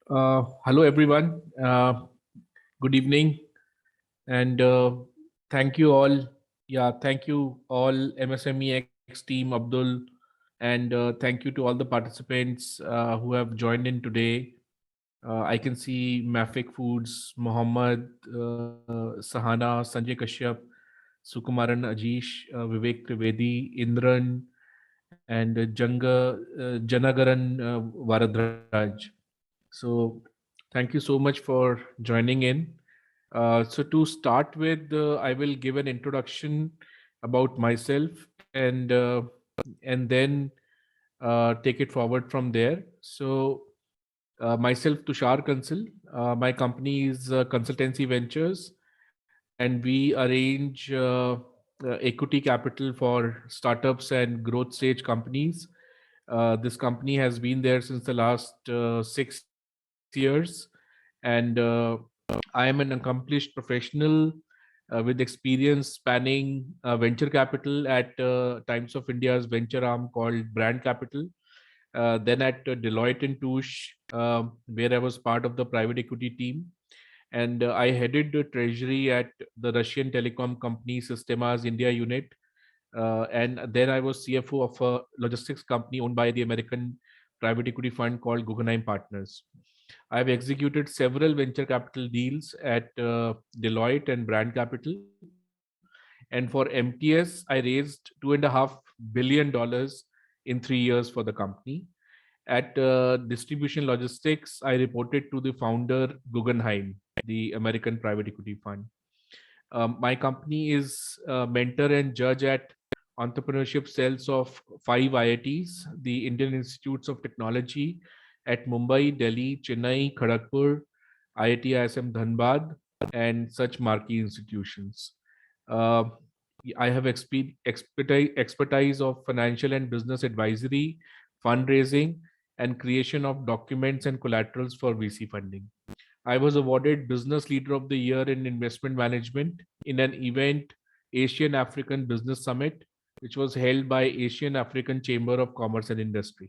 Hello, everyone. Good evening, and thank you all. Yeah, thank you all, MSME X team, Abdul, and thank you to all the participants who have joined in today. I can see Mafik Foods, Mohammed, Sahana, Sanjay Kashyap, Sukumaran Ajish, Vivek Trivedi, Indran, and Janagaran Varadraj. So, thank you so much for joining in. So, to start with, I will give an introduction about myself, and then take it forward from there. So, myself, Tushar Kansal. My company is Consultancy Ventures, and we arrange equity capital for startups and growth stage companies. This company has been there since the last 6 years, and I am an accomplished professional with experience spanning venture capital at Times of India's venture arm called Brand Capital. Then at Deloitte and Touche, where I was part of the private equity team, and I headed the treasury at the Russian telecom company Sistemas India unit. And then I was CFO of a logistics company owned by the American private equity fund called Guggenheim Partners. I've executed several venture capital deals at Deloitte and Brand Capital. And for MTS, I raised $2.5 billion in 3 years for the company. At Distribution Logistics, I reported to the founder Guggenheim, the American private equity fund. My company is mentor and judge at entrepreneurship cells of 5 IITs, the Indian Institutes of Technology at Mumbai, Delhi, Chennai, Kharagpur, IIT ISM Dhanbad, and such marquee institutions. Uh, I have expertise of financial and business advisory, fundraising, and creation of documents and collaterals for VC funding. I was awarded Business Leader of the Year in Investment Management in an event, Asian African Business Summit, which was held by Asian African Chamber of Commerce and Industry.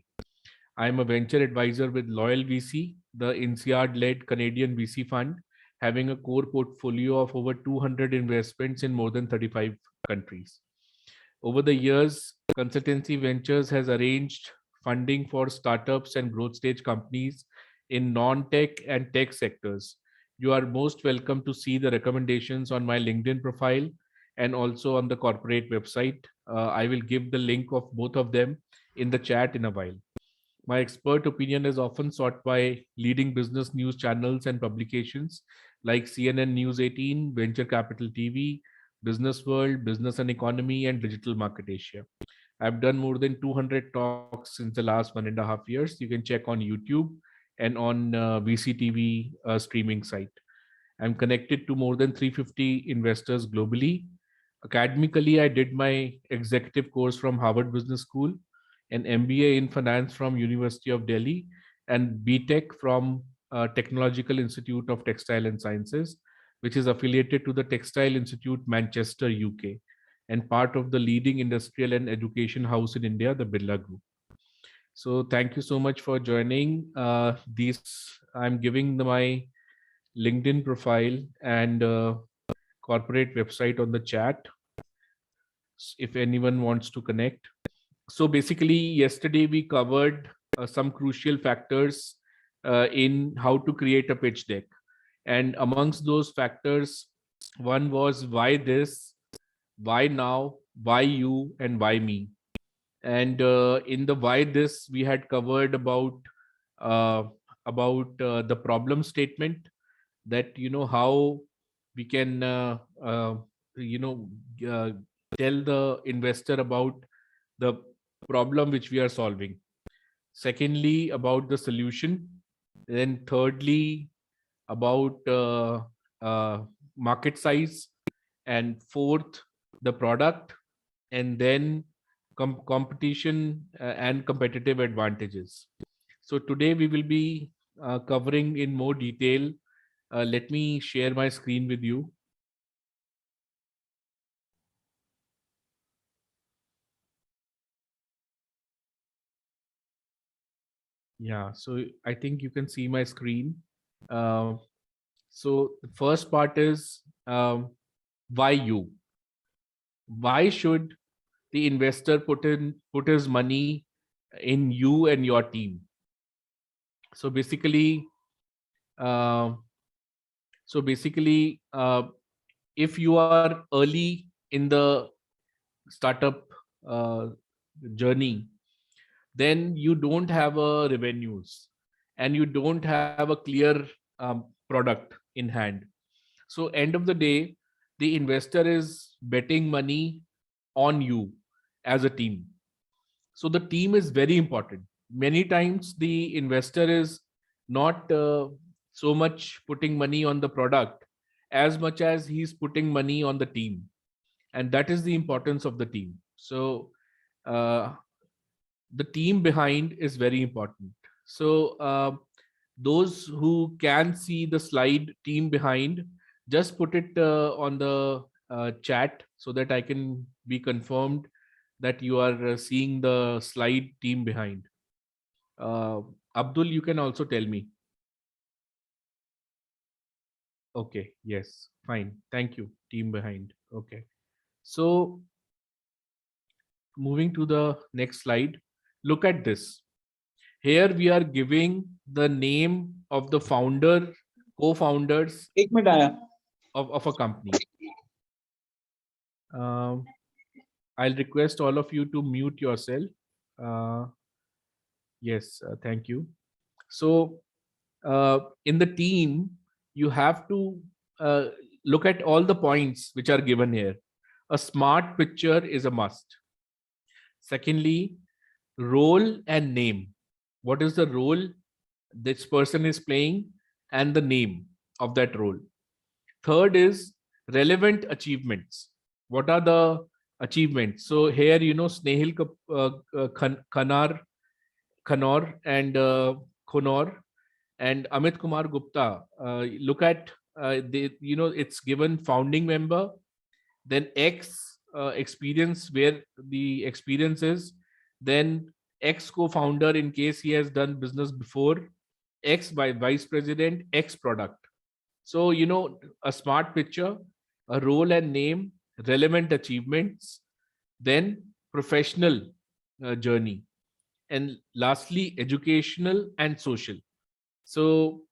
I am a venture advisor with Loyal VC, the INSEAD-led Canadian VC fund, having a core portfolio of over 200 investments in more than 35 countries. Over the years, Consultancy Ventures has arranged funding for startups and growth stage companies in non tech and tech sectors. You are most welcome to see the recommendations on my LinkedIn profile and also on the corporate website. I will give the link of both of them in the chat in a while. My expert opinion is often sought by leading business news channels and publications like CNN News 18, Venture Capital TV, Business World, Business and Economy, and Digital Market Asia. I've done more than 200 talks since the last 1.5 years. You can check on YouTube and on VCTV streaming site. I'm connected to more than 350 investors globally. Academically, I did my executive course from Harvard Business School, an MBA in finance from University of Delhi, and BTech from Technological Institute of Textile and Sciences, which is affiliated to the Textile Institute Manchester, UK, and part of the leading industrial and education house in India, the Birla Group. So thank you so much for joining. These I'm giving my LinkedIn profile and corporate website on the chat if anyone wants to connect. So basically, yesterday we covered some crucial factors in how to create a pitch deck. And amongst those factors, one was why this, why now, why you, and why me. And in the why this, we had covered uh, about the problem statement, that how we can you know uh, tell the investor about the problem which we are solving. Secondly, about the solution. Then thirdly, about market size. And fourth, the product. And then competition and competitive advantages. So today we will be covering in more detail. Let me share my screen with you. Yeah, so I think you can see my screen. Uh, so the first part is, why you? Why should the investor put his money in you and your team? So basically, uh, if you are early in the startup uh, journey, then you don't have a revenues and you don't have a clear product in hand. So end of the day, the investor is betting money on you as a team. So the team is very important. Many times the investor is not so much putting money on the product as much as he's putting money on the team, and that is the importance of the team. So uh, the team behind is very important. So those who can see the slide team behind, just put it on the chat so that I can be confirmed that you are seeing the slide team behind. uh, Abdul, you can also tell me. Okay, yes, fine, thank you. Team behind, okay. So moving to the next slide, look at this. Here we are giving the name of the founder, co-founders एक minute आया. of a company. I'll request all of you to mute yourself. Uh, yes, thank you. So in the team, you have to uh, look at all the points which are given here. A smart picture is a must. Secondly, role and name. What is the role this person is playing and the name of that role? Third is relevant achievements. What are the achievements? So here, Snehil Khanor and Khonor and Amit Kumar Gupta. Look at it's given founding member, then X experience where the experience is, then X co-founder in case he has done business before, X by vice president, X product. So, a smart picture, a role and name, relevant achievements, then professional journey, and lastly, educational and social. So,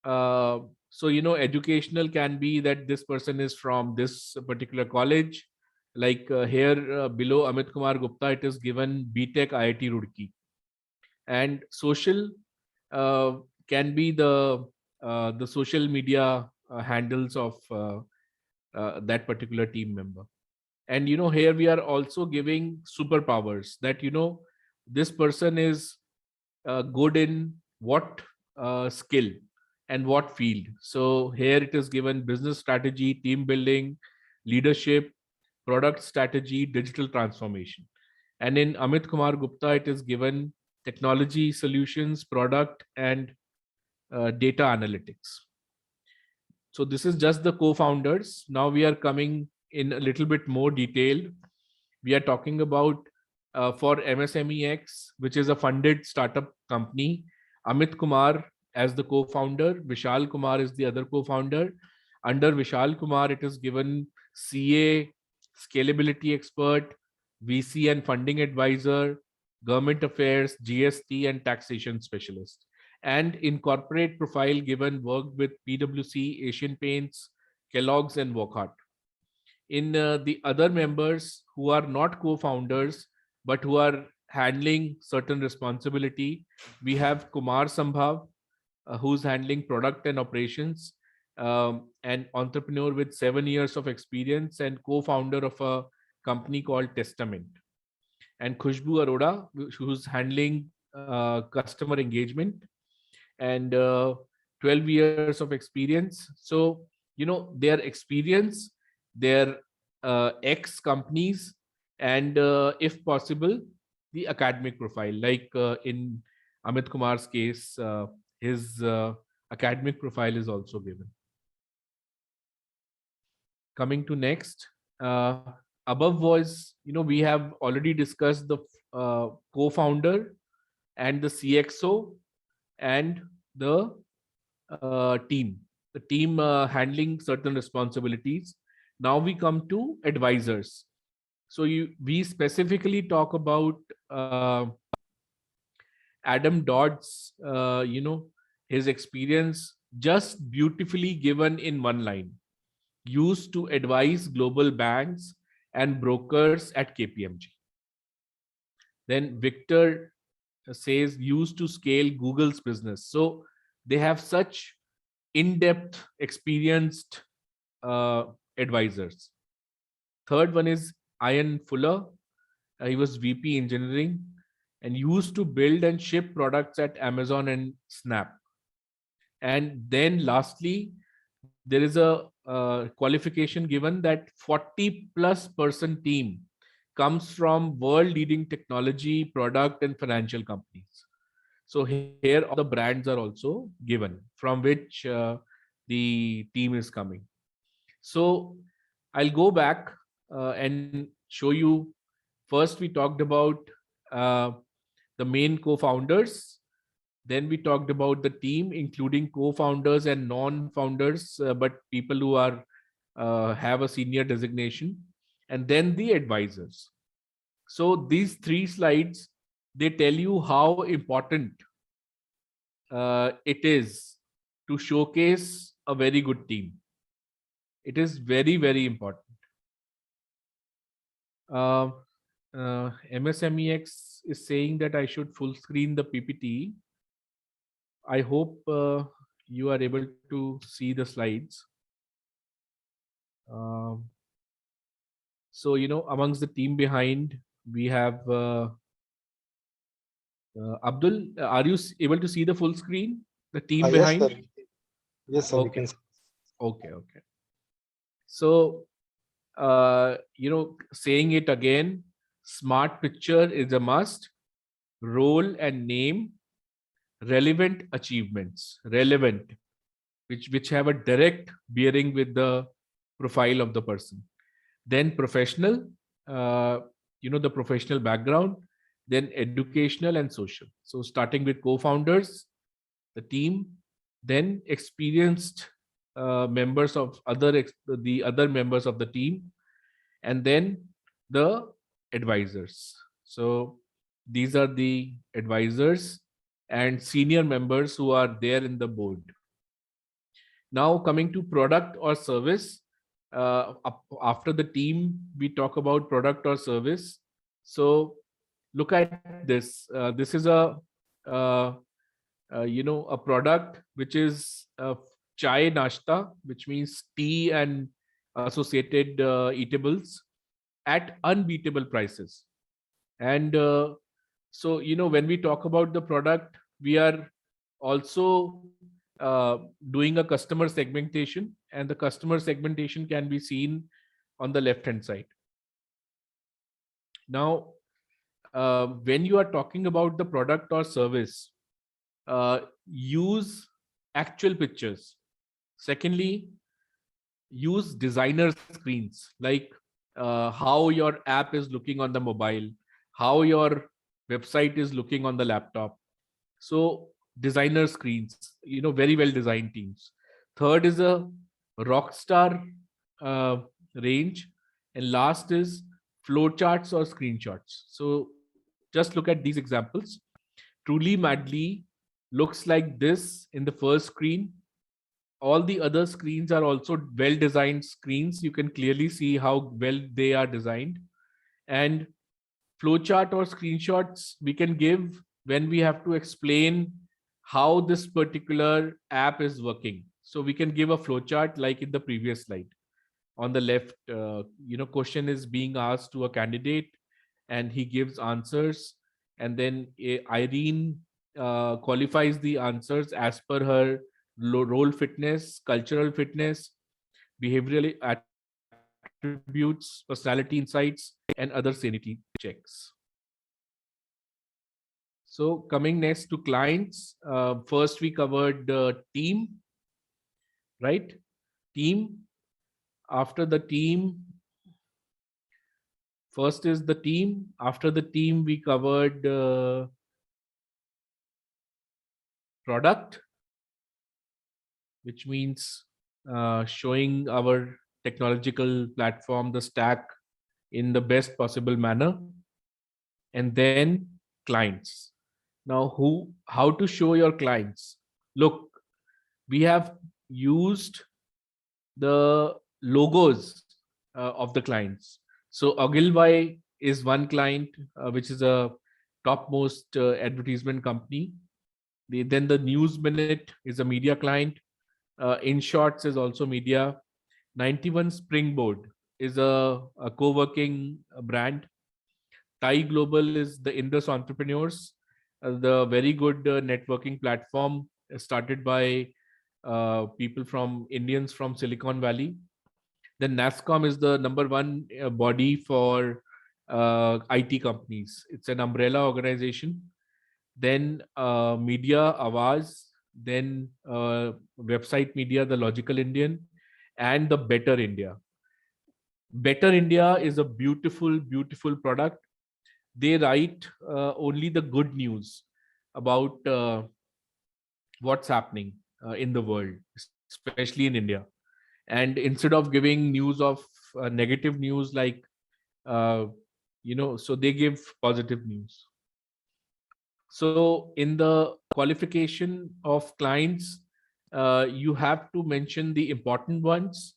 educational can be that this person is from this particular college. Like here below Amit Kumar Gupta, it is given BTech IIT Roorkee. And social uh, can be the social media handles of that particular team member. And here we are also giving superpowers, that this person is good in what skill and what field. So here it is given business strategy, team building, leadership, product strategy, digital transformation. And in Amit Kumar Gupta, it is given technology solutions, product, and data analytics. So this is just the co-founders. Now we are coming in a little bit more detail. We are talking about for MSMEX, which is a funded startup company, Amit Kumar as the co-founder, Vishal Kumar is the other co-founder. Under Vishal Kumar, it is given CA, scalability expert, VC and funding advisor, government affairs, GST and taxation specialist. And in corporate profile given, worked with PwC, Asian Paints, Kellogg's and Wockhardt. In the other members who are not co-founders but who are handling certain responsibility, we have Kumar Sambhav, who's handling product and operations, an entrepreneur with 7 years of experience and co-founder of a company called Testament. And Khushbu Arora, who's handling customer engagement and 12 years of experience. So their experience, their ex companies, and if possible the academic profile, like in Amit Kumar's case, his academic profile is also given. Coming to next, above was, we have already discussed the co-founder and the CXO. and the team. The team handling certain responsibilities. Now we come to advisors. So we specifically talk about Adam Dodd's, his experience just beautifully given in one line. Used to advise global banks and brokers at KPMG. Then Victor says used to scale Google's business. So they have such in-depth, experienced uh, advisors. Third one is Ian Fuller. He was VP engineering and used to build and ship products at Amazon and Snap. And then lastly, there is a qualification given that 40 plus person team comes from world leading technology, product, and financial companies. So here all the brands are also given from which the team is coming. So I'll go back and show you. First, we talked about uh, the main co-founders. Then we talked about the team, including co-founders and non-founders, but people who are have a senior designation, and then the advisors. So these three slides, they tell you how important it is to showcase a very good team. It is very, very important. Uh, MSMEX is saying that I should full screen the PPT. I hope you are able to see the slides. Um, so, amongst the team behind, we have Abdul. Are you able to see the full screen? The team Yes, sir. behind? Yes, sir. We Okay. can. Okay. So, saying it again, smart picture is a must. Role and name, relevant achievements, relevant, which have a direct bearing with the profile of the person. Then professional, the professional background, then educational and social. So starting with co-founders, the team, then experienced members of the other members of the team, and then the advisors. So these are the advisors and senior members who are there in the board. Now coming to product or service, after the team we talk about product or service. So look at this. This is uh, a product which is chai nashta, which means tea and associated eatables at unbeatable prices. And so when we talk about the product, we are also doing a customer segmentation, and the customer segmentation can be seen on the left hand side. Now when you are talking about the product or service, use actual pictures. Secondly, use designer screens, like how your app is looking on the mobile, how your website is looking on the laptop. So designer screens, very well designed teams. Third is a rockstar uh, range, and last is flowcharts or screenshots. So just look at these examples. Truly Madly looks like this in the first screen. All the other screens are also well designed screens. You can clearly see how well they are designed. And flowchart or screenshots we can give when we have to explain how this particular app is working. So we can give a flowchart like in the previous slide. On the left, question is being asked to a candidate, and he gives answers, and then Irene qualifies the answers as per her role fitness, cultural fitness, behavioral attributes, personality insights, and other sanity checks. So coming next to clients, first we covered team, right? Team. After the team, first is the team. After the team, we covered product, which means showing our technological platform, the stack, in the best possible manner, and then clients. Now, how to show your clients? Look, we have used the logos of the clients. So Ogilvy is one client, which is a topmost advertisement company. Then the News Minute is a media client. InShots is also media. 91 Springboard is a co-working brand. Thai Global is the Indus Entrepreneurs, the very good networking platform started by people from Indians from Silicon Valley. Then NASSCOM is the number one body for IT companies. It's an umbrella organization. Then Media Awaz, then Website Media, the Logical Indian, and the Better India. Better India is a beautiful, beautiful product. They write only the good news about what's happening in the world, especially in India. And instead of giving news of negative news, like uh, so they give positive news. So in the qualification of clients, you have to mention the important ones.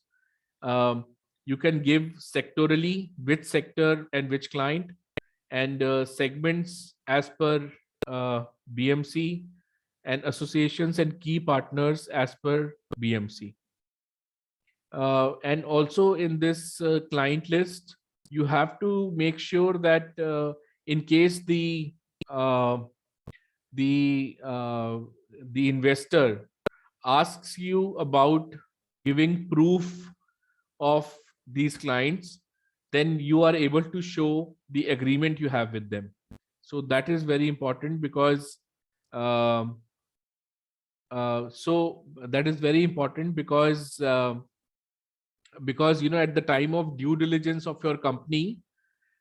um, you can give sectorally which sector and which client, and segments as per BMC, and associations and key partners as per BMC. And also in this client list, you have to make sure that in case uh, the uh, the investor asks you about giving proof of these clients, then you are able to show the agreement you have with them. So that is very important, because um, so that is very important because at the time of due diligence of your company,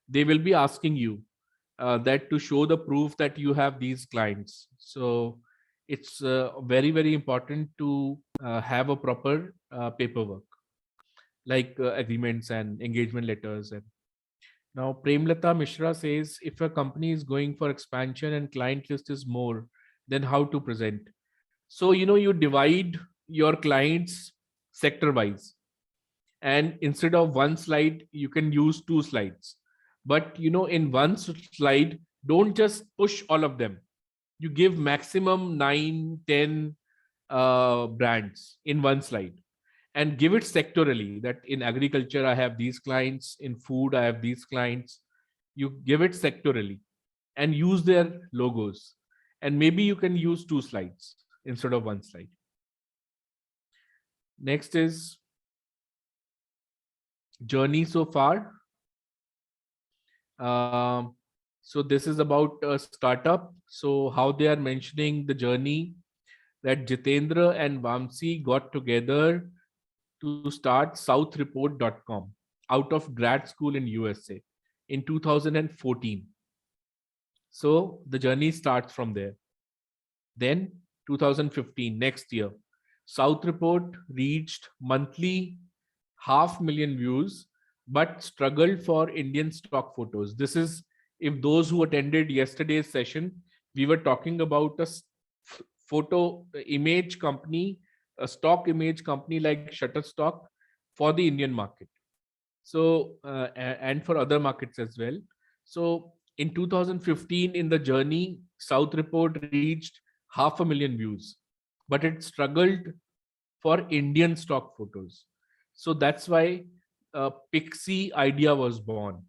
they will be asking you that to show the proof that you have these clients. So it's very, very important to have a proper paperwork, like agreements and engagement letters. And now Premlata Mishra says, if a company is going for expansion and client list is more, then how to present? So you divide your clients sector wise, and instead of one slide you can use two slides. But in one slide, don't just push all of them. You give maximum 9, 10 brands in one slide, and give it sectorally, that in agriculture I have these clients, in food I have these clients. You give it sectorally and use their logos, and maybe you can use two slides instead of one slide. Next is journey so far. Um, so this is about a startup. So how they are mentioning the journey, that Jitendra and Vamsi got together to start southreport.com out of grad school in USA in 2014. So the journey starts from there. Then 2015, next year, South Report reached monthly 500,000 views, but struggled for Indian stock photos. This is, if those who attended yesterday's session, we were talking about a photo image company, a stock image company like Shutterstock for the Indian market. So, and for other markets as well. So in 2015, in the journey, South Report reached 500,000 views, but it struggled for Indian stock photos. So that's why Pixie idea was born.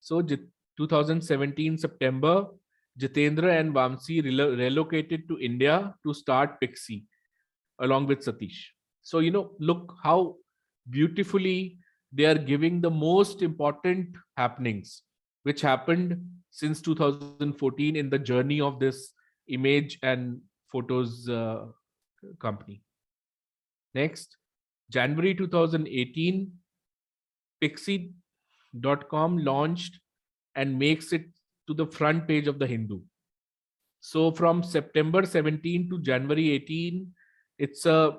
So 2017 September, Jitendra and Vamsi relocated to India to start Pixie along with Satish. So look how beautifully they are giving the most important happenings which happened since 2014 in the journey of this image and photos company. Next, January 2018, Pixie.com launched and makes it to the front page of the Hindu. So from September 17 to January 18, it's a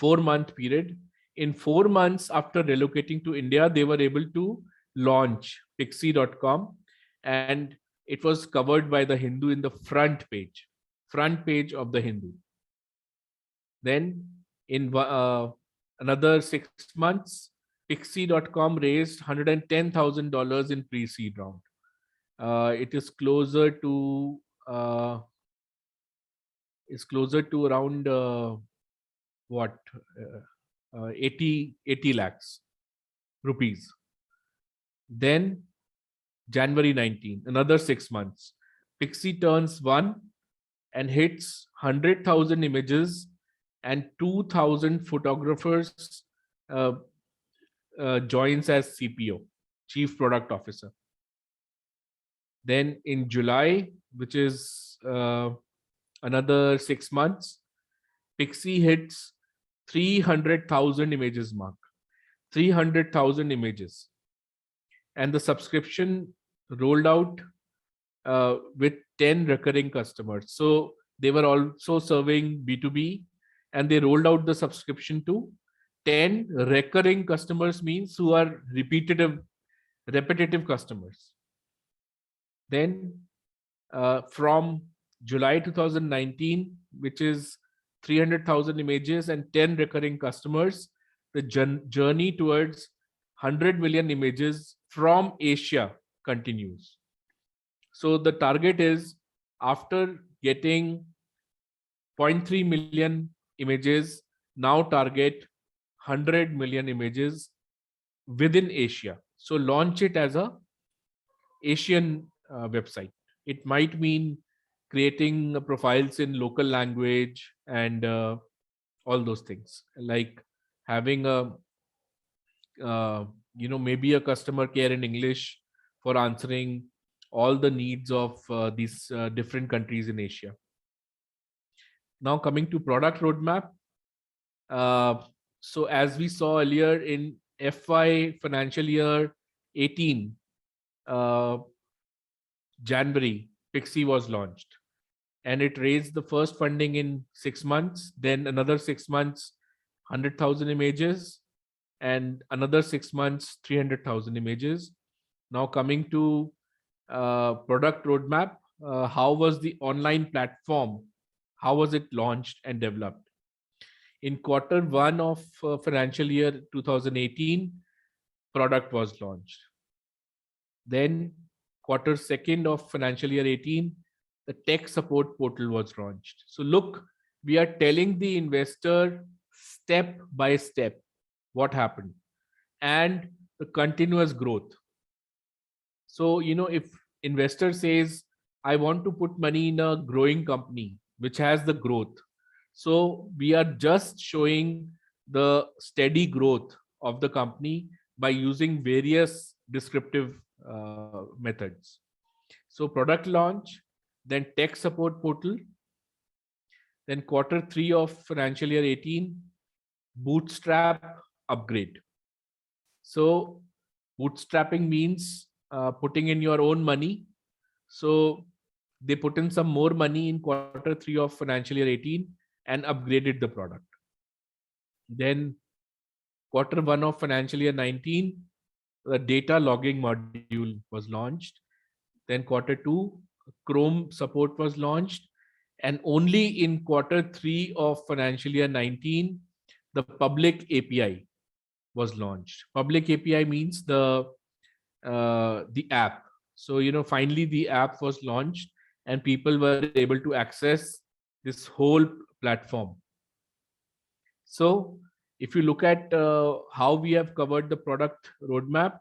4-month period. In 4 months after relocating to India, they were able to launch Pixie.com, and it was covered by the Hindu in the front page of the Hindu. Then in another 6 months, Pixie.com raised $110,000 in pre-seed round. It is closer to around what 80 lakhs rupees. Then January 19, another 6 months, Pixie turns 1 and hits 100,000 images and 2,000 photographers, uh, joins as CPO, Chief Product Officer. Then in July, which is another 6 months, Pixie hits 300,000 images mark. 300,000 images. And the subscription rolled out with 10 recurring customers. So they were also serving B2B, and they rolled out the subscription to 10 recurring customers, means who are repetitive customers. Then from July 2019, which is 300,000 images and 10 recurring customers, the journey towards 100 million images from Asia continues. So the target is, after getting 0.3 million images, now target 100 million images within Asia. So launch it as a Asian website. It might mean creating profiles in local language and all those things, like having a maybe a customer care in English for answering all the needs of these different countries in Asia. Now coming to product roadmap. So as we saw earlier, in FY financial year 18, January, Pixie was launched, and it raised the first funding in 6 months, then another 6 months, 100,000 images, and another 6 months, 300,000 images. Now coming to product roadmap, how was the online platform? How was it launched and developed? In Q1 of financial year 2018, product was launched. Then Q2 of financial year 18, the tech support portal was launched. So look, we are telling the investor step by step what happened and the continuous growth. So, if investor says, I want to put money in a growing company which has the growth, so we are just showing the steady growth of the company by using various descriptive methods. So product launch, then tech support portal, then Q3 of financial year 18, bootstrap upgrade. So bootstrapping means putting in your own money. So they put in some more money in Q3 of financial year 18 and upgraded the product. Then Q1 of financial year 19, the data logging module was launched. Then Q2, Chrome support was launched. And only in Q3 of financial year 19, the public API was launched. Public API means the app. So, finally the app was launched and people were able to access this whole platform. So if you look at how we have covered the product roadmap,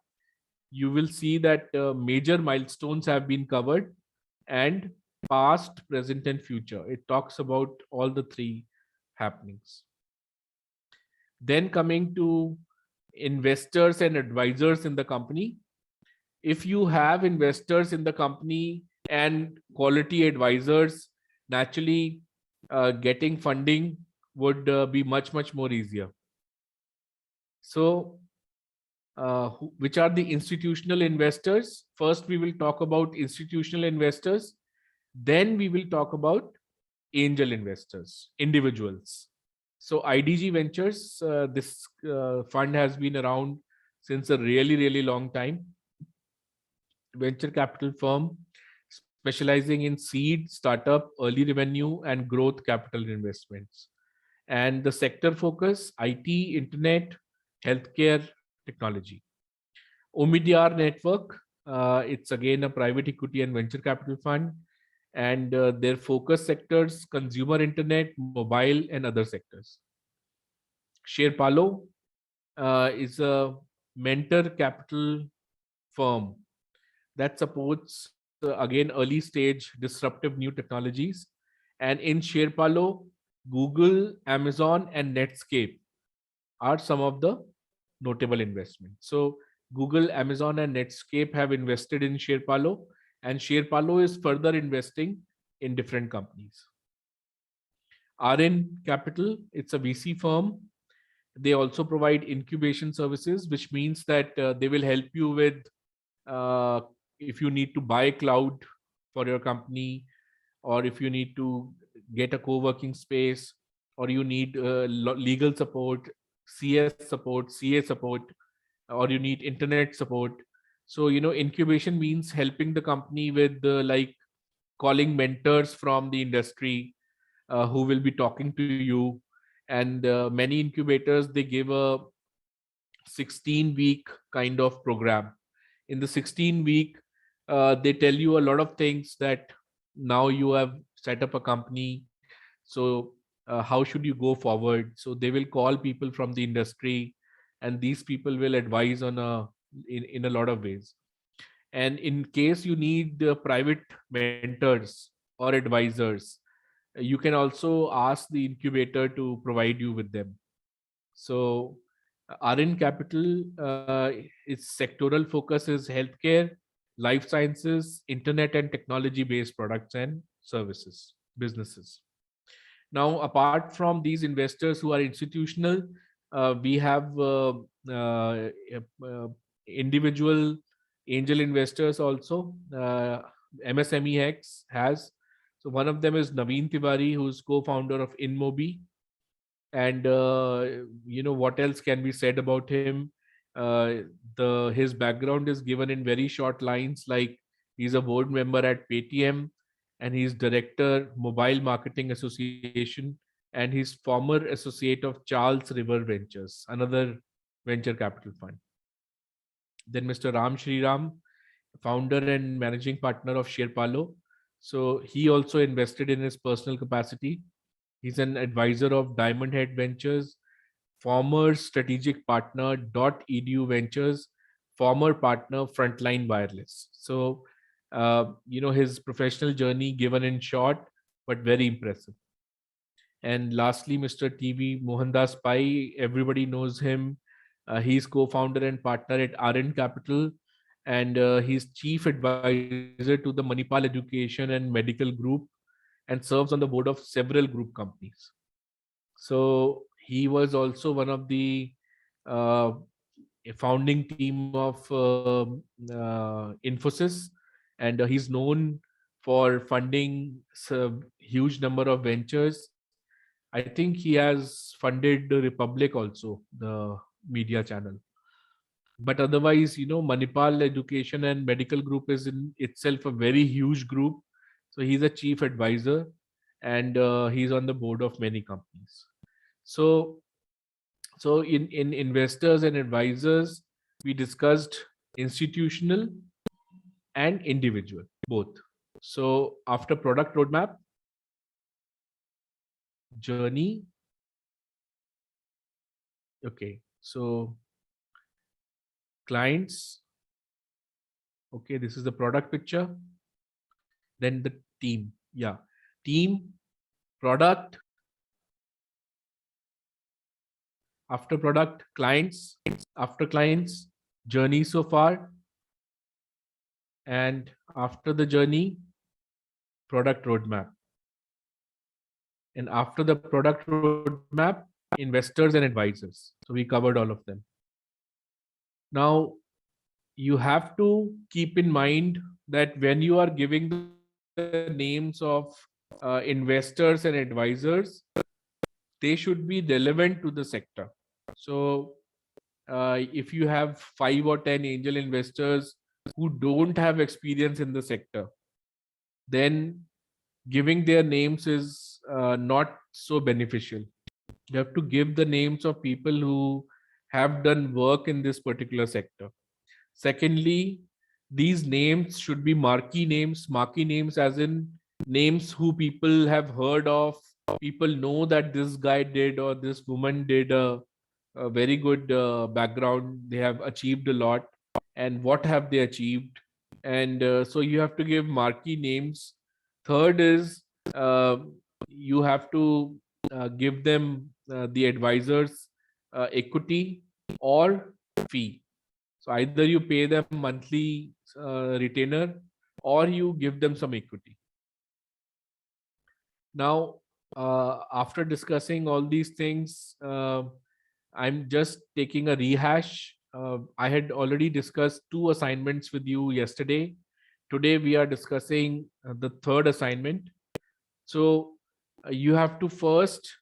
you will see that major milestones have been covered, and past, present, and future. It talks about all the three happenings. Then coming to investors and advisors in the company. If you have investors in the company and quality advisors, naturally getting funding would be much, much more easier. So which are the institutional investors? First, we will talk about institutional investors. Then we will talk about angel investors, individuals. So IDG Ventures, this fund has been around since a really, really long time. Venture capital firm specializing in seed, startup, early revenue, and growth capital investments. And the sector focus: IT, internet, healthcare, technology. Omidyar Network, it's again a private equity and venture capital fund, and their focus sectors: consumer internet, mobile, and other sectors. Sherpalo is a mentor capital firm that supports again early stage disruptive new technologies. And in Sherpalo, Google, Amazon, and Netscape are some of the notable investments. So Google, Amazon, and Netscape have invested in Sherpalo, and Sherpalo is further investing in different companies. RN Capital, it's a VC firm. They also provide incubation services, which means that they will help you with uh, if you need to buy cloud for your company, or if you need to get a co-working space, or you need legal support, CS support, CA support, or you need internet support. So incubation means helping the company with like calling mentors from the industry who will be talking to you. And many incubators, they give a 16-week kind of program. In the 16-week, they tell you a lot of things that now you have set up a company. So how should you go forward? So they will call people from the industry, and these people will advise on in a lot of ways. And in case you need private mentors or advisors, you can also ask the incubator to provide you with them. So RN Capital, its sectoral focus is healthcare, life sciences, internet and technology based products and services, businesses. Now, apart from these investors who are institutional, we have individual angel investors also. MSME X has. So one of them is Naveen Tiwari, who's co-founder of InMobi. And what else can be said about him? The his background is given in very short lines, like he's a board member at Paytm, and he's director Mobile Marketing Association, and he's former associate of Charles River Ventures, another venture capital fund. Then Mr. Ram Shriram, founder and managing partner of Sherpalo. So he also invested in his personal capacity. He's an advisor of Diamond Head Ventures, former strategic partner Dot Edu Ventures, former partner Frontline Wireless. So, his professional journey given in short, but very impressive. And lastly, Mr. TV Mohandas Pai, everybody knows him. He's co-founder and partner at RN Capital, and he's chief advisor to the Manipal Education and Medical Group, and serves on the board of several group companies. So he was also one of the uh, founding team of Infosys, and he's known for funding huge number of ventures. I think he has funded the Republic also, the media channel. But otherwise, Manipal Education and Medical Group is in itself a very huge group. So he's a chief advisor, and he's on the board of many companies. So, in investors and advisors, we discussed institutional and individual both. So after product roadmap, journey. Okay, so clients. Okay, this is the product picture. Then the team. Yeah, team, product. After product, clients. After clients, journey so far. And after the journey, product roadmap. And after the product roadmap, investors and advisors. So we covered all of them. Now, you have to keep in mind that when you are giving the the names of investors and advisors, they should be relevant to the sector. So if you have 5 or 10 angel investors who don't have experience in the sector, then giving their names is not so beneficial. You have to give the names of people who have done work in this particular sector. Secondly, these names should be marquee names as in names who people have heard of. People know that this guy did or this woman did a very good background. They have achieved a lot. And what have they achieved? And so you have to give marquee names. Third is uh, you have to give them the advisors equity or fee. So either you pay them monthly retainer or you give them some equity. Now, after discussing all these things, I'm just taking a rehash. I had already discussed 2 assignments with you yesterday. Today we are discussing the third assignment. So you have to first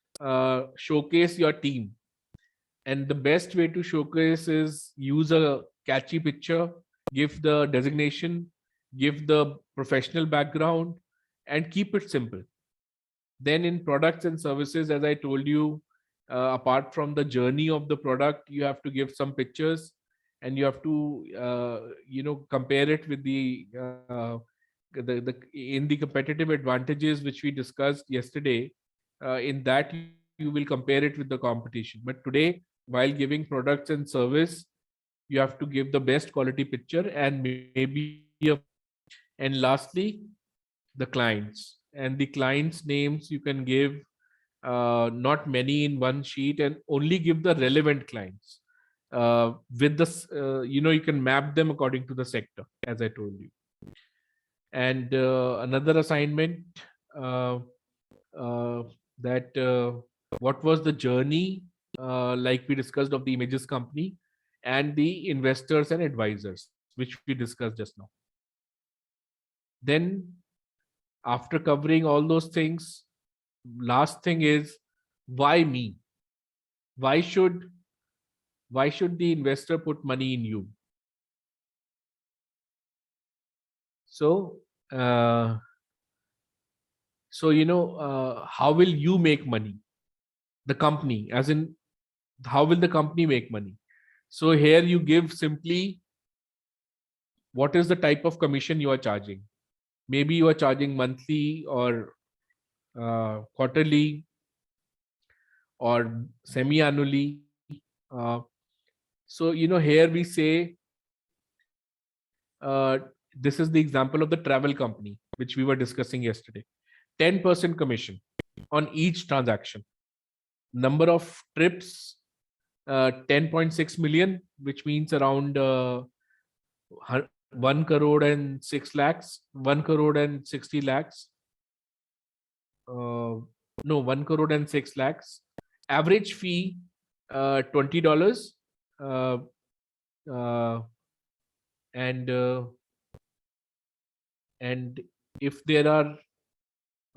showcase your team. And the best way to showcase is use a catchy picture, give the designation, give the professional background, and keep it simple. Then in products and services, as I told you, apart from the journey of the product, you have to give some pictures, and you have to compare it with the in the competitive advantages which we discussed yesterday. In that you will compare it with the competition. But today, while giving products and service, you have to give the best quality picture and maybe and lastly, the clients, and the clients names you can give not many in one sheet, and only give the relevant clients with this you can map them according to the sector, as I told you. And another assignment, uh, uh, that what was the journey, like we discussed, of the images company and the investors and advisors, which we discussed just now. Then after covering all those things, last thing is, why me? Why should why should the investor put money in you? So uh, how will you make money? The company, as in, how will the company make money? So here you give simply what is the type of commission you are charging. Maybe you are charging monthly or quarterly or semi-annually. So here we say, this is the example of the travel company which we were discussing yesterday. 10% commission on each transaction. Number of trips, 10.6 million, which means around 1 crore and 6 lakhs, 1 crore and 60 lakhs. No, 1 crore and 6 lakhs. Average fee, $20. Uh, uh, and and if there are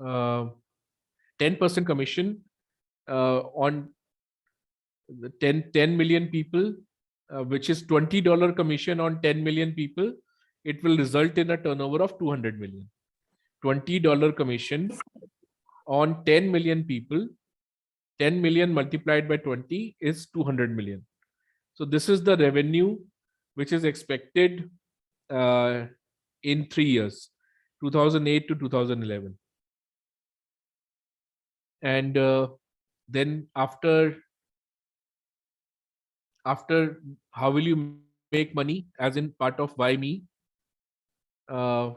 10% commission on the 10 million people, which is $20 commission on 10 million people, it will result in a turnover of 200 million. $20 commission on 10 million people, 10 million multiplied by 20 is 200 million. So this is the revenue which is expected uh, in 3 years, 2008 to 2011. And then after how will you make money, as in part of why me, uh,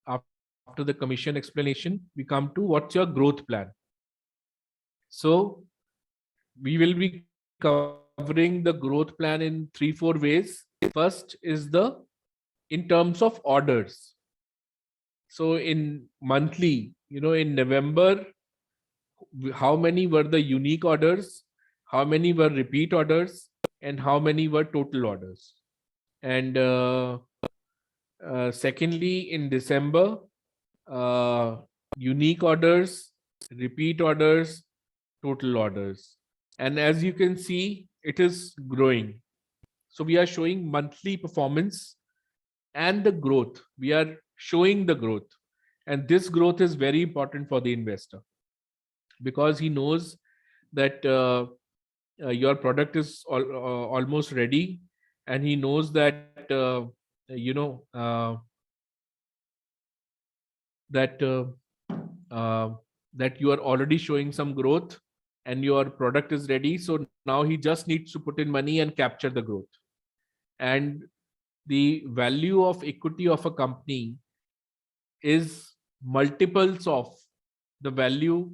after the commission explanation, we come to what's your growth plan. So we will be covering the growth plan in 3-4 ways. First is the in terms of orders. So in monthly, in November, how many were the unique orders, how many were repeat orders, and how many were total orders. And secondly, in December, uh, unique orders, repeat orders, total orders. And as you can see, it is growing. So we are showing monthly performance and the growth. We are showing the growth. And this growth is very important for the investor because he knows that your product is almost ready, and he knows that you know that that you are already showing some growth and your product is ready. So now he just needs to put in money and capture the growth. And the value of equity of a company is multiples of the value,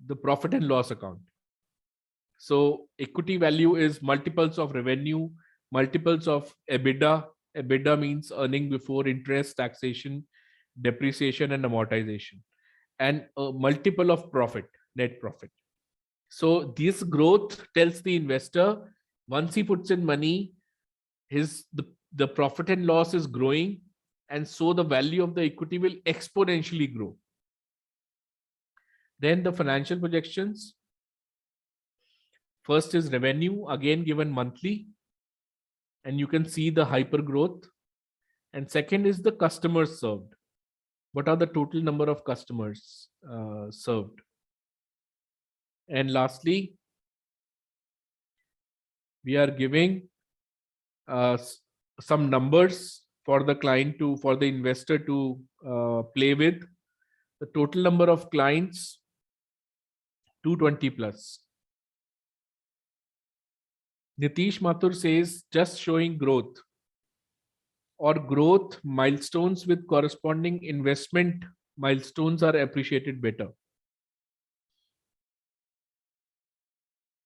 the profit and loss account. So equity value is multiples of revenue, multiples of EBITDA. EBITDA means earning before interest, taxation, depreciation, and amortization, and a multiple of profit, net profit. So this growth tells the investor once he puts in money, the profit and loss is growing, and so the value of the equity will exponentially grow. Then the financial projections. First is revenue, again given monthly, and you can see the hyper growth. And second is the customers served. What are the total number of customers served? And lastly, we are giving some numbers for the client to, for the investor to play with. The total number of clients, 220 plus. Nitish Mathur says just showing growth or growth milestones with corresponding investment milestones are appreciated better.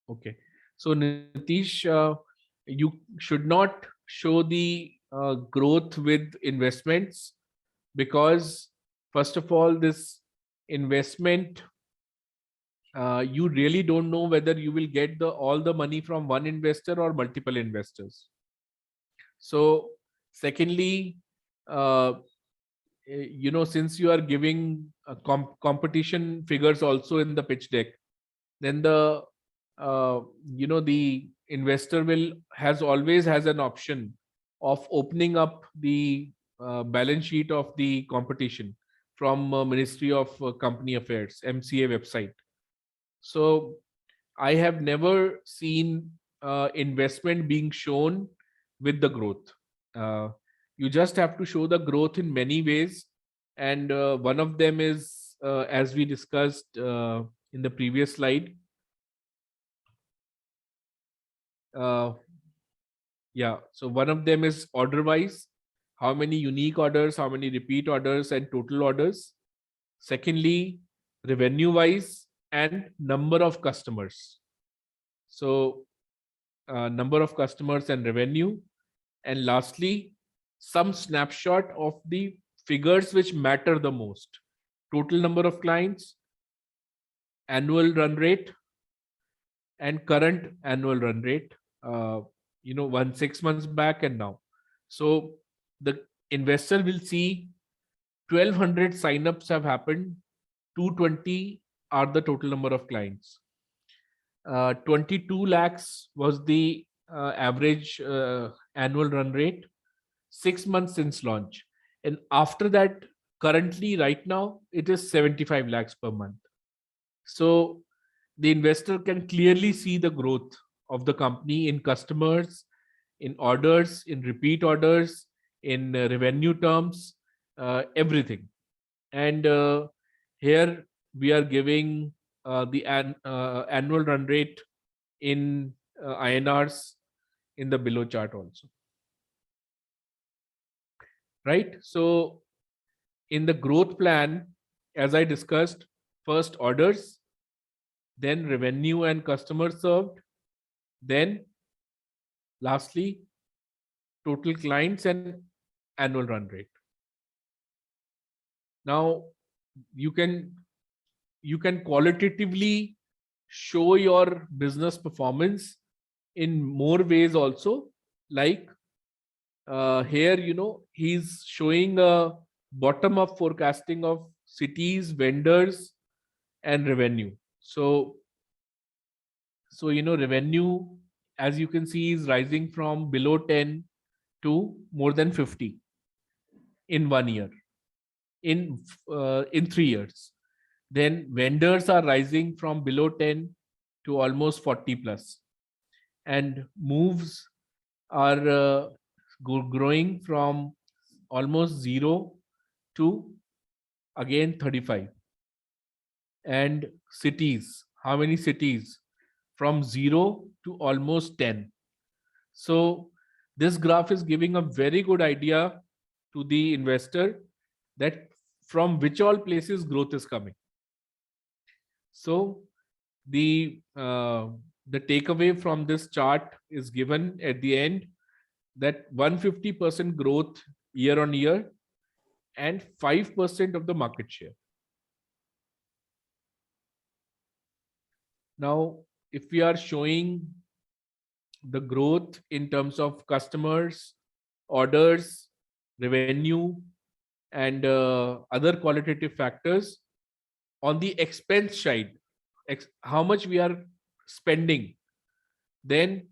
Okay. So Nitish, you should not show the growth with investments, because first of all, this investment, you really don't know whether you will get all the money from one investor or multiple investors. So secondly, since you are giving competition figures also in the pitch deck, then the investor has an option of opening up the balance sheet of the competition from Ministry of Company Affairs, MCA website. So I have never seen investment being shown with the growth. You just have to show the growth in many ways, and one of them is, as we discussed in the previous slide, so one of them is order wise, how many unique orders, how many repeat orders, and total orders. Secondly, revenue wise and number of customers. So number of customers and revenue. And lastly, some snapshot of the figures which matter the most: total number of clients, annual run rate, and current annual run rate, 6 months back and now. So the investor will see 1200 signups have happened, 220 are the total number of clients. 22 lakhs was the average annual run rate 6 months since launch. And after that, currently right now, it is 75 lakhs per month. So the investor can clearly see the growth of the company in customers, in orders, in repeat orders, in revenue terms, everything. And here we are giving the annual run rate in INRs in the below chart also. Right? So in the growth plan, as I discussed, first orders, then revenue and customer served, then lastly, total clients and annual run rate. Now you can qualitatively show your business performance in more ways also. Like here, he's showing a bottom up forecasting of cities, vendors, and revenue. So revenue, as you can see, is rising from below 10 to more than 50 in 1 year, in 3 years. Then vendors are rising from below 10 to almost 40 plus, and moves are growing from almost 0 to again 35. And cities, how many cities? From 0 to almost 10. So this graph is giving a very good idea to the investor that from which all places growth is coming. So the takeaway from this chart is given at the end, that 150% growth year on year and 5% of the market share. Now, if we are showing the growth in terms of customers, orders, revenue, and other qualitative factors, on the expense side, how much we are spending, then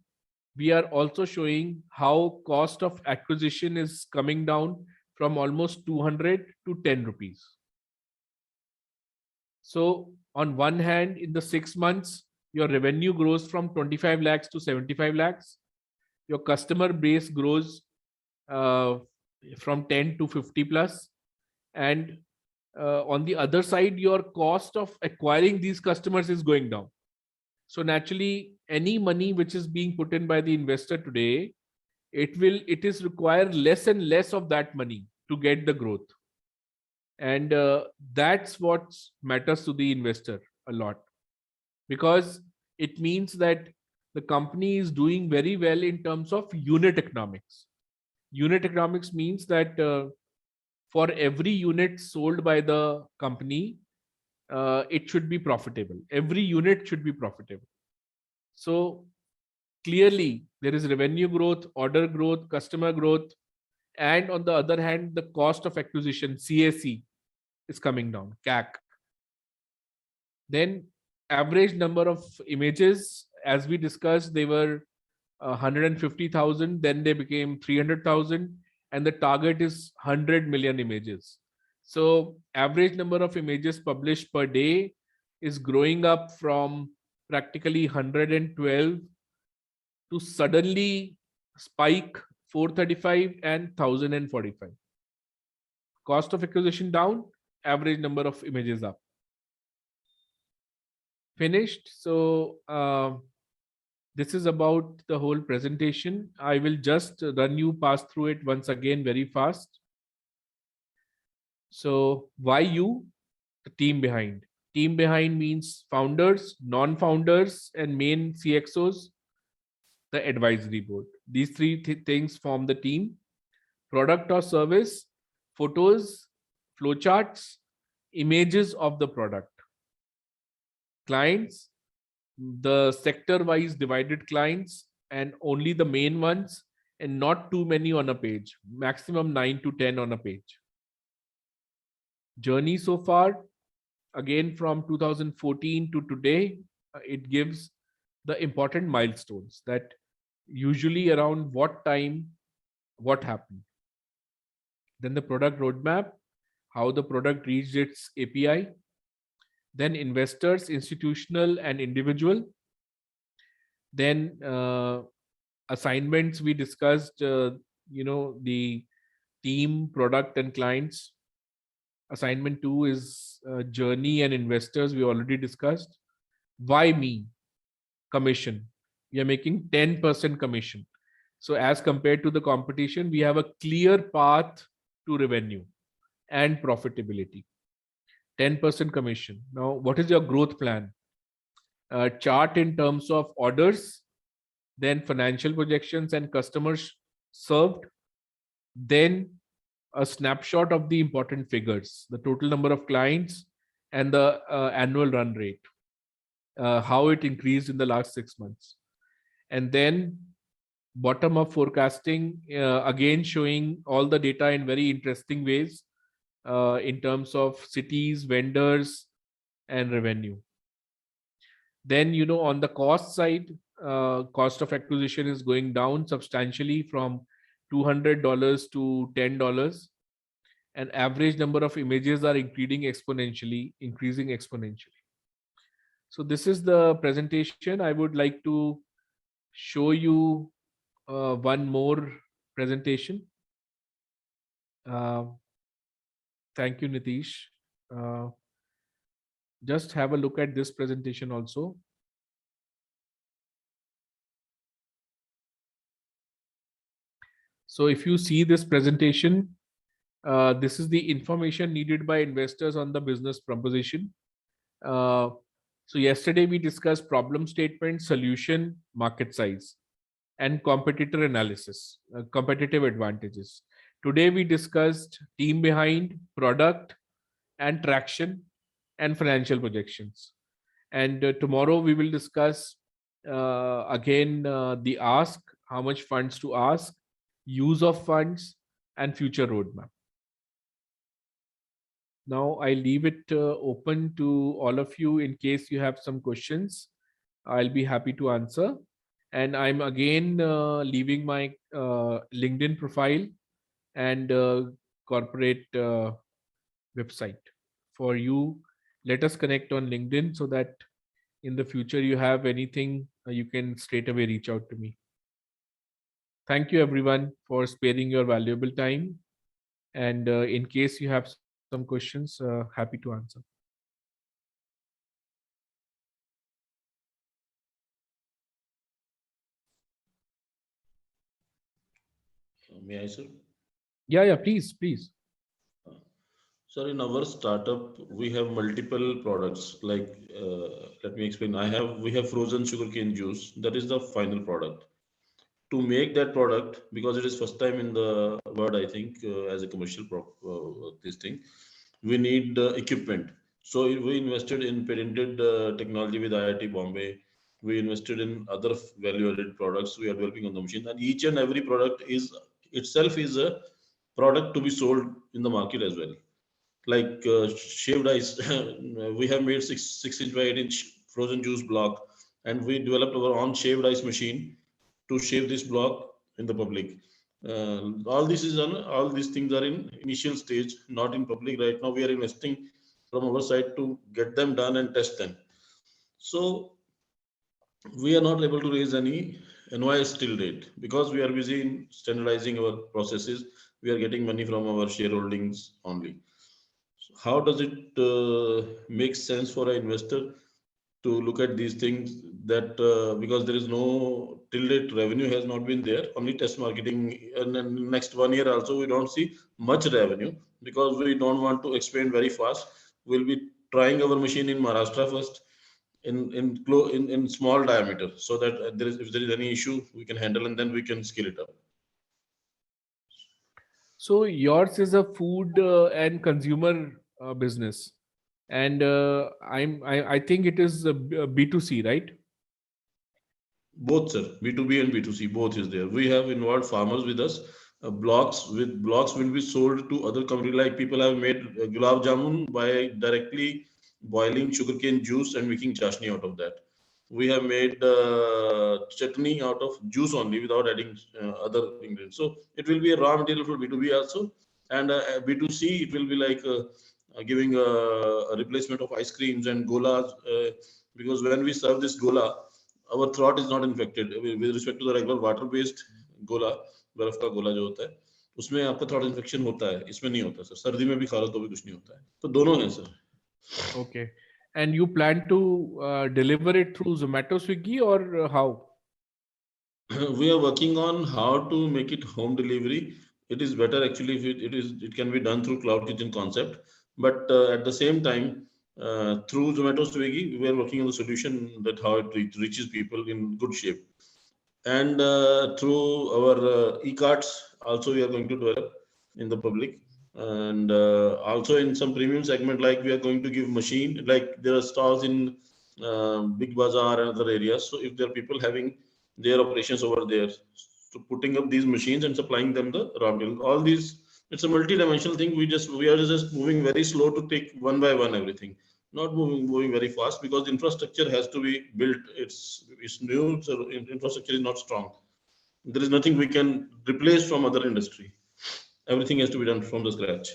we are also showing how cost of acquisition is coming down from almost 200 to 10 rupees. So on one hand, in the 6 months, your revenue grows from 25 lakhs to 75 lakhs. Your customer base grows from 10 to 50 plus. And on the other side, your cost of acquiring these customers is going down. So naturally, any money which is being put in by the investor today, it is require less and less of that money to get the growth. And that's what matters to the investor a lot, because it means that the company is doing very well in terms of unit economics. Unit economics means that for every unit sold by the company, it should be profitable. Every unit should be profitable. So clearly, there is revenue growth, order growth, customer growth, and on the other hand, the cost of acquisition, CAC, is coming down, CAC. Then average number of images, as we discussed, they were 150,000, then they became 300,000, and the target is 100 million images. So average number of images published per day is growing up from practically 112 to suddenly spike 435 and 1045. Cost of acquisition down, average number of images up. Finished. So this is about the whole presentation. I will just pass through it once again very fast. So why you? The team behind. Team behind means founders, non-founders, and main CXOs, the advisory board. These three things form the team. Product or service, photos, flowcharts, images of the product. Clients, the sector-wise divided clients, and only the main ones, and not too many on a page. Maximum 9 to 10 on a page. Journey so far, again from 2014 to today, it gives the important milestones, that usually around what time, what happened. Then the product roadmap, how the product reached its API. Then investors, institutional and individual. Then assignments, we discussed, the team, product, and clients. Assignment 2 is journey and investors, we already discussed. Why me? Commission. We are making 10% commission. So as compared to the competition, we have a clear path to revenue and profitability. 10% commission. Now, what is your growth plan? Chart in terms of orders, then financial projections and customers served, then a snapshot of the important figures, the total number of clients and the annual run rate, how it increased in the last 6 months. And then bottom up forecasting, again showing all the data in very interesting ways, in terms of cities, vendors, and revenue. Then, on the cost side, cost of acquisition is going down substantially from $200 to $10, and average number of images are increasing exponentially. So this is the presentation. I would like to show you one more presentation. Uh, thank you, Nitish. Uh, just have a look at this presentation also. So if you see this presentation, this is the information needed by investors on the business proposition. So yesterday we discussed problem statement, solution, market size, and competitor analysis, competitive advantages. Today we discussed team behind, product and traction, and financial projections. And tomorrow we will discuss again the ask, how much funds to ask, use of funds, and future roadmap. Now I leave it open to all of you in case you have some questions. I'll be happy to answer. And I'm again leaving my LinkedIn profile and corporate website for you. Let us connect on LinkedIn so that in the future you have anything, you can straight away reach out to me. Thank you everyone for sparing your valuable time. And in case you have some questions, happy to answer. May I, sir? Yeah, please. Sir, in our startup, we have multiple products. Like, let me explain. We have frozen sugarcane juice. That is the final product. To make that product, because it is first time in the world, I think, as a this thing, we need equipment. So we invested in patented technology with IIT Bombay. We invested in other value-added products we are developing on the machine, and each and every product is itself is a product to be sold in the market as well. Like shaved ice, we have made 6 inch by 8 inch frozen juice block, and we developed our own shaved ice machine to shave this block in the public. All these things are in initial stage, not in public right now. We are investing from our side to get them done and test them. So we are not able to raise any NYS till date because we are busy in standardizing our processes. We are getting money from our shareholdings only. How does it make sense for an investor to look at these things, that because there is no till date revenue has not been there, only test marketing, and then next 1 year also we don't see much revenue because we don't want to expand very fast. We'll be trying our machine in Maharashtra first, in small diameter, so that if there is any issue we can handle, and then we can scale it up. So yours is a food and consumer business, and I think it is B2C, right? Both, sir. B2B and B2C, both is there. We have involved farmers with us. Blocks will be sold to other company. Like people have made gulab jamun by directly boiling sugarcane juice and making chashni out of that. We have made chutney out of juice only without adding other ingredients. So it will be a raw material for B2B also, and B2C it will be like giving a replacement of ice creams and golas, because when we serve this gola, our throat is not infected with respect to the regular water based गोला, बर्फ का गोला जो होता है उसमें आपका throat infection होता है, इसमें नहीं होता सर. सर्दी में भी खा लो तो भी कुछ नहीं होता है. तो दोनों हैं sir. Okay. And you plan to deliver it through Zomato, Swiggy, or how? We are working on how to make it home delivery. It is better actually if it can be done through cloud kitchen concept, but at the same time, through Zomato, Swiggy, we are working on the solution that how it reaches people in good shape. And through our e-carts also we are going to develop in the public, and also in some premium segment, like we are going to give machine, like there are stalls in big bazaar and other areas. So if there are people having their operations over there, so putting up these machines and supplying them the raw material, all these It's a multi-dimensional thing. We are just moving very slow to take one by one everything, not moving very fast, because infrastructure has to be built. It's new, so infrastructure is not strong. There is nothing we can replace from other industry. Everything has to be done from the scratch.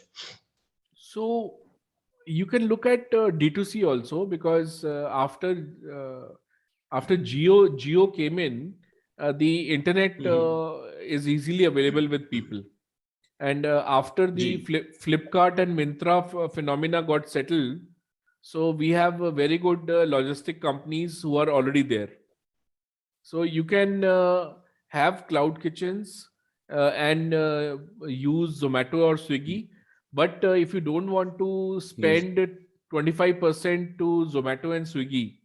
So you can look at D2C also, because after Geo came in, the internet Mhm. is easily available with people. And after the G. Flipkart and Myntra phenomena got settled, so we have very good logistic companies who are already there. So you can have cloud kitchens and use Zomato or Swiggy. But if you don't want to Yes. spend 25% to Zomato and Swiggy,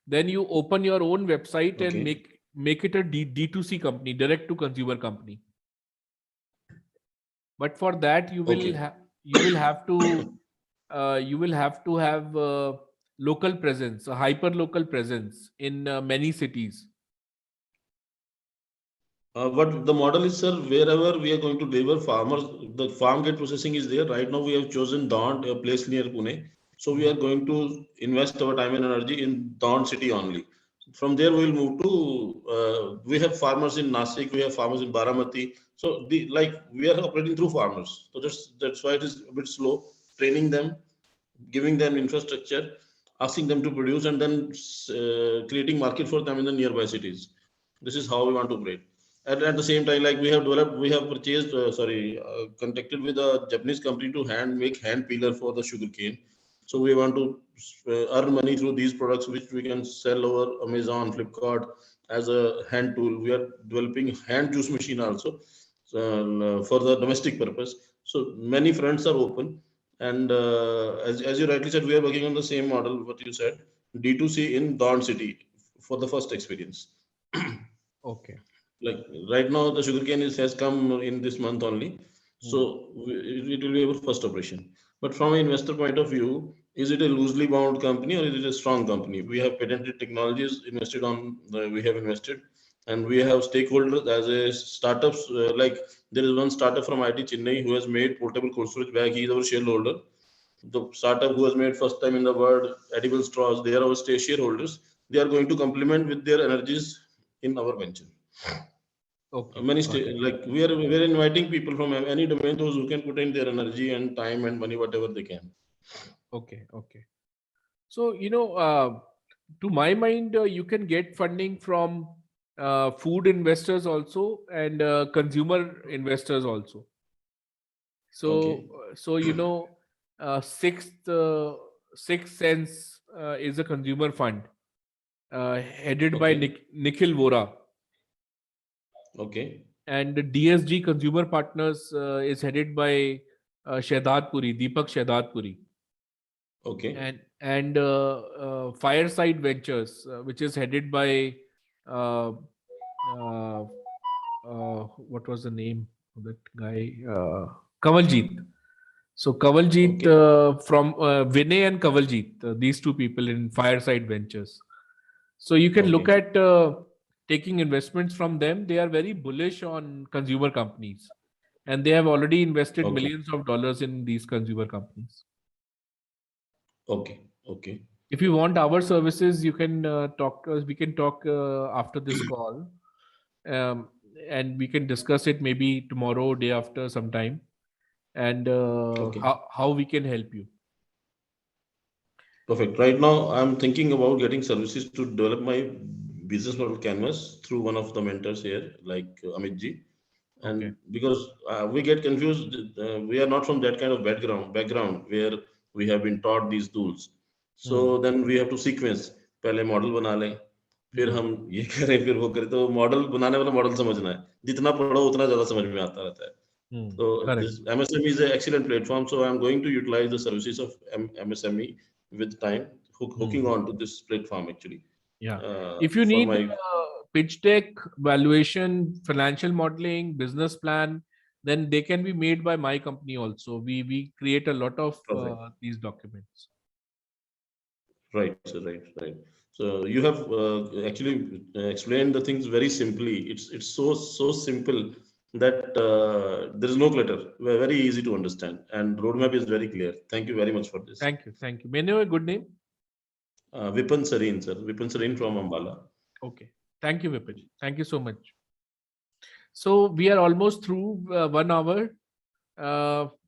then you open your own website and Okay. make it a D2C company, direct to consumer company. But for that Okay. you will have to you will have to have local presence, a hyper local presence in many cities. What the model is, sir, wherever we are going to deliver farmers, the farm gate processing is there. Right now, we have chosen Daunt, a place near Pune. So we are Mhm. going to invest our time and energy in Daunt city only. From there, we will move to, we have farmers in Nasik, we have farmers in Baramati. So we are operating through farmers. So that's why it is a bit slow, training them, giving them infrastructure, asking them to produce, and then creating market for them in the nearby cities. This is how we want to operate. At the same time, like we have purchased, contacted with a Japanese company to make hand peeler for the sugarcane. So we want to earn money through these products, which we can sell over Amazon, Flipkart as a hand tool. We are developing hand juice machine also, so, for the domestic purpose. So many fronts are open, and as you rightly said, we are working on the same model. What you said, D2C in Dawn City for the first experience. Okay. Like right now, the sugarcane has come in this month only, Hmm. so it will be our first operation. But from an investor point of view, is it a loosely bound company or is it a strong company? We have patented technologies invested on. We have invested, and we have stakeholders as a startups. Like there is one startup from IT Chennai who has made portable cold storage bag. He is our shareholder. The startup who has made first time in the world edible straws. They are our shareholders. They are going to complement with their energies in our venture. Okay. Many Got it. like we are inviting people from any domain, those who can put in their energy and time and money, whatever they can. Okay. Okay. So, to my mind, you can get funding from food investors also, and consumer investors also. So, Okay. Sixth Sixth Sense is a consumer fund headed by Okay. Nikhil Vora, Okay. and the DSG Consumer Partners is headed by Shehzad Puri, Deepak Shehzad Puri, Okay. and Fireside Ventures, which is headed by uh, uh, what was the name of that guy? Kavaljeet. So Kavaljeet Okay. from Vinay and Kavaljeet, these two people in Fireside Ventures. So you can look Okay. at taking investments from them. They are very bullish on consumer companies, and they have already invested Okay. millions of dollars in these consumer companies. Okay. Okay. If you want our services, you can talk to us. We can talk after this call, um, and we can discuss it maybe tomorrow, day after, sometime, and Okay. how we can help you. Perfect. Right now, I'm thinking about getting services to develop my business model canvas through one of the mentors here, like Amit ji. Okay. And because we get confused, we are not from that kind of background where we have been taught these tools. Hmm. So then we have to sequence. पहले model बना लें, फिर Hmm. हम ये करें, फिर वो करें. तो मॉडल बनाने वाला मॉडल समझना है. जितना पढ़ो उतना ज्यादा समझ में आता रहता है. Hmm. So Correct. this MSME is an excellent platform. So I'm going to utilize the services of MSME with time, hooking Hmm. on to this platform actually, Yeah. If you for need my pitch deck, valuation, financial modeling, business plan, then they can be made by my company also. We create a lot of perfect. these documents. Right, so right. So you have actually explained the things very simply. It's so simple. that there is no clutter. We're very easy to understand, and roadmap is very clear. Thank you very much for this. Thank you. Thank you. May I know a good name? Vipan Sareen, sir. Vipan Sareen from Ambala. Okay. Thank you, Vipin. Thank you so much. So we are almost through 1 hour.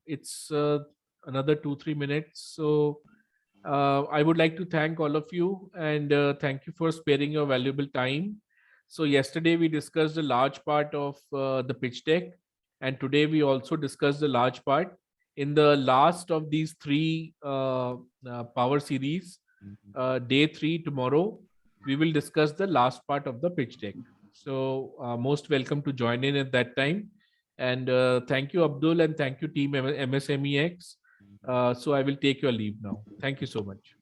It's another 2-3 minutes. So I would like to thank all of you and thank you for sparing your valuable time. So yesterday we discussed a large part of the pitch deck, and today we also discussed a large part. In the last of these three power series, day 3 tomorrow, we will discuss the last part of the pitch deck. So most welcome to join in at that time. And thank you, Abdul, and thank you, team MSMEX. So I will take your leave now. Thank you so much.